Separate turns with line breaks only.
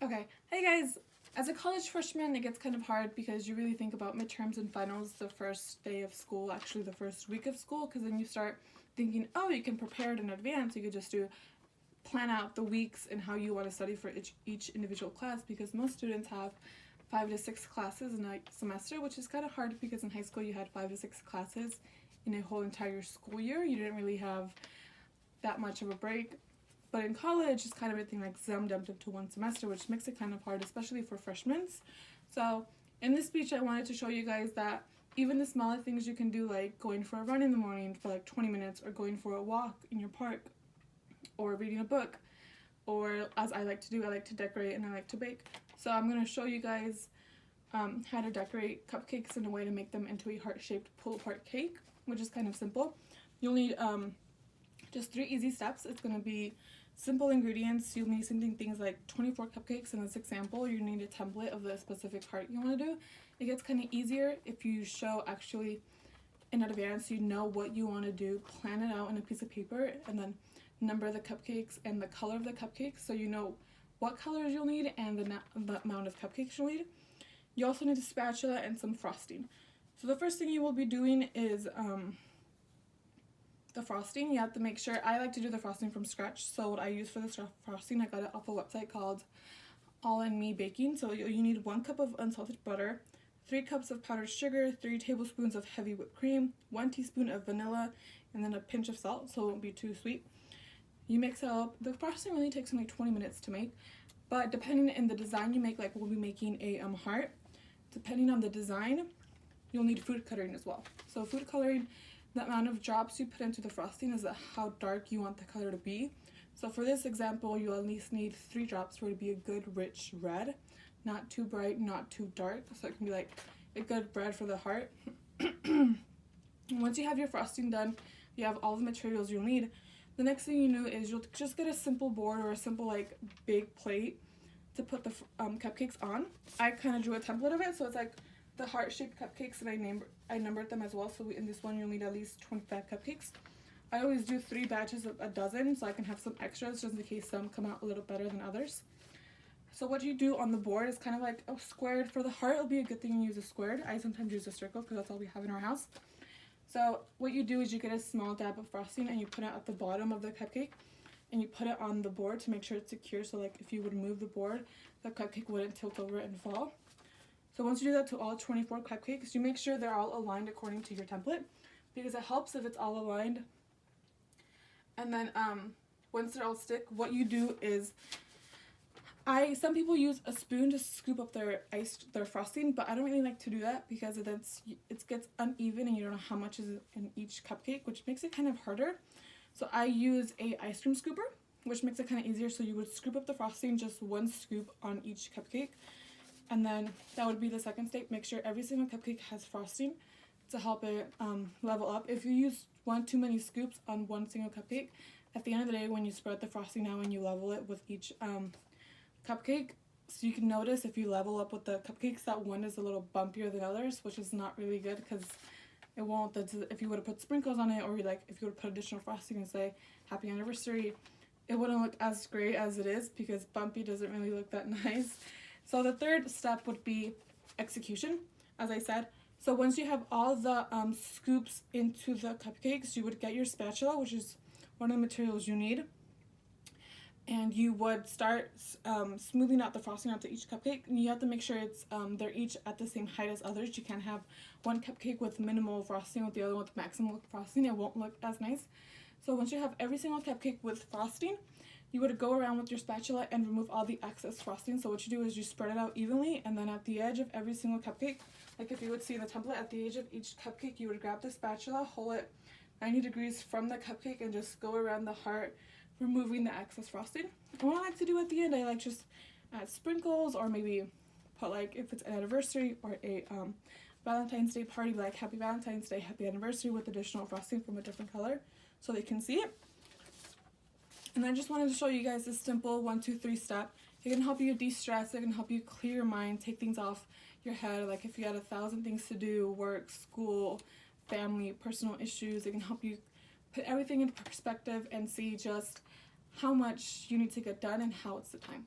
Okay, hey guys. As a college freshman, it gets kind of hard because you really think about midterms and finals the first day of school, actually the first week of school, because then you start thinking, oh, you can prepare it in advance. You could just plan out the weeks and how you want to study for each individual class, because most students have 5 to 6 classes in a semester, which is kind of hard because in high school you had 5 to 6 classes in a whole entire school year. You didn't really have that much of a break. But in college, it's kind of everything like dumped into one semester, which makes it kind of hard, especially for freshmen. So in this speech, I wanted to show you guys that even the smaller things you can do, like going for a run in the morning for like 20 minutes, or going for a walk in your park, or reading a book, or as I like to do, I like to decorate and I like to bake. So I'm going to show you guys how to decorate cupcakes in a way to make them into a heart-shaped pull-apart cake, which is kind of simple. You'll need just 3 easy steps. It's going to be simple ingredients. You'll need something things like 24 cupcakes in this example. You need a template of the specific heart you want to do. It gets kind of easier if you show actually in advance, you know what you want to do, plan it out on a piece of paper, and then number the cupcakes and the color of the cupcakes so you know what colors you'll need and the amount of cupcakes you'll need. You also need a spatula and some frosting. So the first thing you will be doing is the frosting. You have to make sure, I like to do the frosting from scratch, so what I use for the frosting, I got it off a website called All in Me Baking. So you need 1 cup of unsalted butter, 3 cups of powdered sugar, 3 tablespoons of heavy whipped cream, 1 teaspoon of vanilla, and then a pinch of salt so it won't be too sweet. You mix it up. The frosting really takes only 20 minutes to make, but depending on the design you make, like we'll be making a heart, depending on the design, you'll need food coloring as well. So food coloring, the amount of drops you put into the frosting is how dark you want the color to be. So for this example, you'll at least need 3 drops for it to be a good rich red, not too bright, not too dark, so it can be like a good red for the heart. Once you have your frosting done, you have all the materials you'll need. The next thing you do is you'll just get a simple board or a simple like big plate to put the cupcakes on. I kind of drew a template of it, so it's like the heart-shaped cupcakes, and I numbered them as well, so in this one you'll need at least 25 cupcakes. I always do 3 batches of a dozen so I can have some extras just in case some come out a little better than others. So what you do on the board is kind of like a squared. For the heart, it'll be a good thing you use a squared. I sometimes use a circle because that's all we have in our house. So what you do is you get a small dab of frosting and you put it at the bottom of the cupcake and you put it on the board to make sure it's secure, so like if you would move the board, the cupcake wouldn't tilt over and fall. So once you do that to all 24 cupcakes, you make sure they're all aligned according to your template, because it helps if it's all aligned. And then once they're all stick, what you do is, some people use a spoon to scoop up their frosting, but I don't really like to do that because it gets uneven and you don't know how much is in each cupcake, which makes it kind of harder. So I use a ice cream scooper, which makes it kind of easier. So you would scoop up the frosting, just 1 scoop on each cupcake. And then that would be the second step. Make sure every single cupcake has frosting to help it level up. If you use too many scoops on 1 single cupcake, at the end of the day when you spread the frosting out and you level it with each cupcake, so you can notice if you level up with the cupcakes that one is a little bumpier than others, which is not really good because it won't. If you would have put sprinkles on it, or like if you would have put additional frosting and say happy anniversary, it wouldn't look as great as it is because bumpy doesn't really look that nice. So the third step would be execution, as I said. So once you have all the scoops into the cupcakes, you would get your spatula, which is one of the materials you need, and you would start smoothing out the frosting onto each cupcake. And you have to make sure they're each at the same height as others. You can't have one cupcake with minimal frosting with the other one with maximal frosting. It won't look as nice. So once you have every single cupcake with frosting, you would go around with your spatula and remove all the excess frosting. So what you do is you spread it out evenly, and then at the edge of every single cupcake, like if you would see in the template, at the edge of each cupcake, you would grab the spatula, hold it 90 degrees from the cupcake, and just go around the heart, removing the excess frosting. And what I like to do at the end, I like just add sprinkles, or maybe put, like if it's an anniversary or a Valentine's Day party, like happy Valentine's Day, happy anniversary, with additional frosting from a different color so they can see it. And I just wanted to show you guys this simple 1, 2, 3 step. It can help you de-stress, it can help you clear your mind, take things off your head. Like if you had 1,000 things to do, work, school, family, personal issues, it can help you put everything into perspective and see just how much you need to get done and how it's the time.